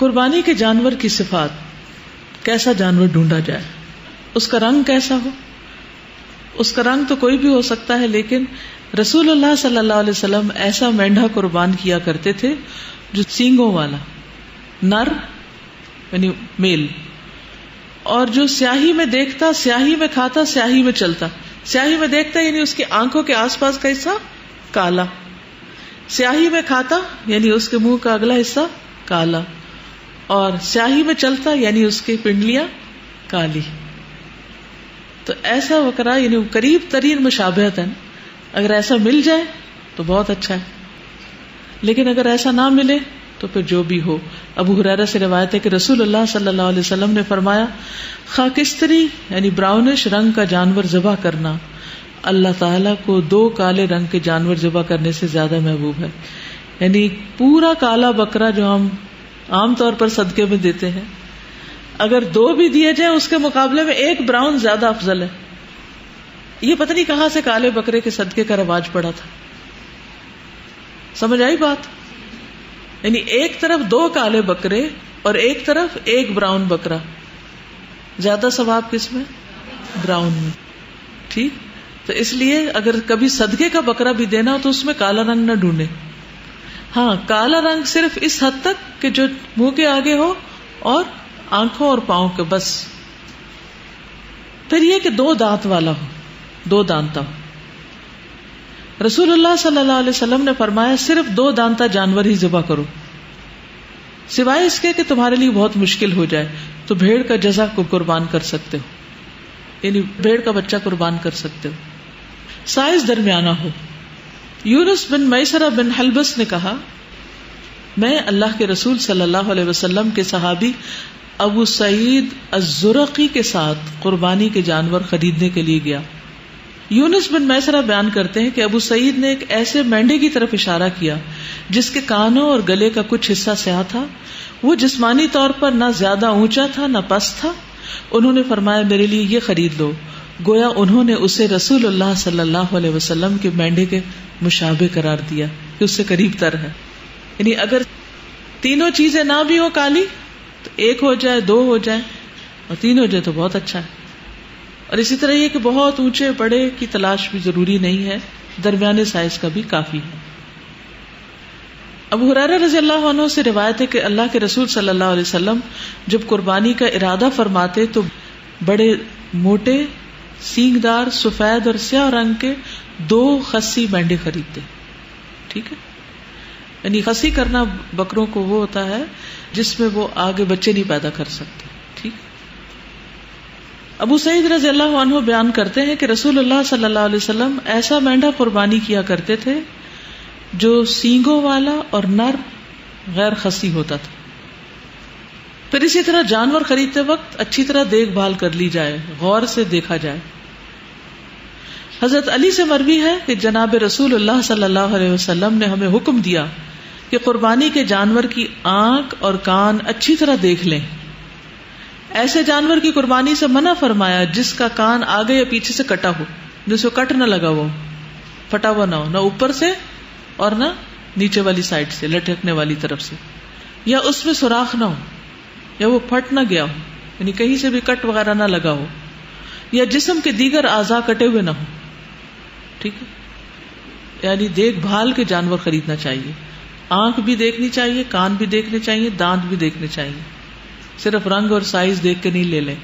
قربانی کے جانور کی صفات. کیسا جانور ڈھونڈا جائے, اس کا رنگ کیسا ہو. اس کا رنگ تو کوئی بھی ہو سکتا ہے, لیکن رسول اللہ صلی اللہ علیہ وسلم ایسا مینڈھا قربان کیا کرتے تھے جو سینگوں والا, نر یعنی میل, اور جو سیاہی میں دیکھتا, سیاہی میں کھاتا, سیاہی میں چلتا. سیاہی میں دیکھتا یعنی اس کی آنکھوں کے آس پاس کا حصہ کالا, سیاہی میں کھاتا یعنی اس کے منہ کا اگلا حصہ کالا, اور سیاہی میں چلتا یعنی اس کی پنڈلیاں کالی. تو ایسا بکرا یعنی قریب ترین مشابہت ہے. اگر ایسا مل جائے تو بہت اچھا ہے, لیکن اگر ایسا نہ ملے تو پھر جو بھی ہو. ابو ہریرہ سے روایت ہے کہ رسول اللہ صلی اللہ علیہ وسلم نے فرمایا, خاکستری یعنی براؤنش رنگ کا جانور ذبح کرنا اللہ تعالیٰ کو 2 کالے رنگ کے جانور ذبح کرنے سے زیادہ محبوب ہے. یعنی پورا کالا بکرا جو ہم عام طور پر صدقے میں دیتے ہیں, اگر 2 بھی دیے جائیں اس کے مقابلے میں 1 براؤن زیادہ افضل ہے. یہ پتہ نہیں کہاں سے کالے بکرے کے صدقے کا رواج پڑا تھا. سمجھ آئی بات؟ یعنی ایک طرف 2 کالے بکرے اور ایک طرف 1 براؤن بکرا, زیادہ ثواب کس میں؟ براؤن میں. ٹھیک, تو اس لیے اگر کبھی صدقے کا بکرا بھی دینا ہو تو اس میں کالا رنگ نہ ڈھونڈے. ہاں, کالا رنگ صرف اس حد تک کہ جو منہ کے آگے ہو اور آنکھوں اور پاؤں کے بس. پھر یہ کہ 2 دانت والا ہو, 2 دانتا ہو. رسول اللہ صلی اللہ علیہ وسلم نے فرمایا صرف 2 دانتا جانور ہی ذبح کرو, سوائے اس کے کہ تمہارے لیے بہت مشکل ہو جائے تو بھیڑ کا جزع کو قربان کر سکتے ہو, یعنی بھیڑ کا بچہ قربان کر سکتے ہو. سائز درمیانہ ہو. یونس بن میسرہ بن حلبس نے کہا, میں اللہ کے رسول صلی اللہ علیہ وسلم کے صحابی ابو سعید الزرقی کے ساتھ قربانی کے جانور خریدنے کے لیے گیا. یونس بن میسرہ بیان کرتے ہیں کہ ابو سعید نے ایک ایسے مینڈے کی طرف اشارہ کیا جس کے کانوں اور گلے کا کچھ حصہ سیاہ تھا. وہ جسمانی طور پر نہ زیادہ اونچا تھا نہ پست تھا. انہوں نے فرمایا میرے لیے یہ خرید لو. گویا انہوں نے اسے رسول اللہ صلی اللہ علیہ وسلم کے مینڈے کے مشابہ قرار دیا کہ اس سے قریب تر ہے. یعنی اگر تینوں چیزیں نہ بھی ہو کالی تو 1 ہو جائے, 2 ہو جائے اور 3 ہو جائے تو بہت اچھا ہے. اور اسی طرح یہ کہ بہت اونچے بڑے کی تلاش بھی ضروری نہیں ہے, درمیانے سائز کا بھی کافی ہے. ابو ہریرہ رضی اللہ عنہ سے روایت ہے کہ اللہ کے رسول صلی اللہ علیہ وسلم جب قربانی کا ارادہ فرماتے تو بڑے موٹے سینگ دار سفید اور سیاہ رنگ کے 2 خصی مینڈے خریدتے. ٹھیک ہے, یعنی خصی کرنا بکروں کو وہ ہوتا ہے جس میں وہ آگے بچے نہیں پیدا کر سکتے. ٹھیک. ابو سعید رضی اللہ عنہ بیان کرتے ہیں کہ رسول اللہ صلی اللہ علیہ وسلم ایسا مینڈا قربانی کیا کرتے تھے جو سینگوں والا اور نر غیر خصی ہوتا تھا. پھر اسی طرح جانور خریدتے وقت اچھی طرح دیکھ بھال کر لی جائے, غور سے دیکھا جائے. حضرت علی سے مروی ہے کہ جناب رسول اللہ صلی اللہ علیہ وسلم نے ہمیں حکم دیا کہ قربانی کے جانور کی آنکھ اور کان اچھی طرح دیکھ لیں. ایسے جانور کی قربانی سے منع فرمایا جس کا کان آگے یا پیچھے سے کٹا ہو, جس کو کٹ نہ لگا ہو, پھٹا ہوا نہ ہو, نہ اوپر سے اور نہ نیچے والی سائڈ سے لٹکنے والی طرف سے, یا اس میں سوراخ نہ ہو, یا وہ پھٹ نہ گیا ہو, یعنی کہیں سے بھی کٹ وغیرہ نہ لگا ہو, یا جسم کے دیگر اعضاء کٹے ہوئے نہ ہو. ٹھیک ہے, یعنی دیکھ بھال کے جانور خریدنا چاہیے. آنکھ بھی دیکھنی چاہیے, کان بھی دیکھنے چاہیے, دانت بھی دیکھنے چاہیے. صرف رنگ اور سائز دیکھ کے نہیں لے لیں.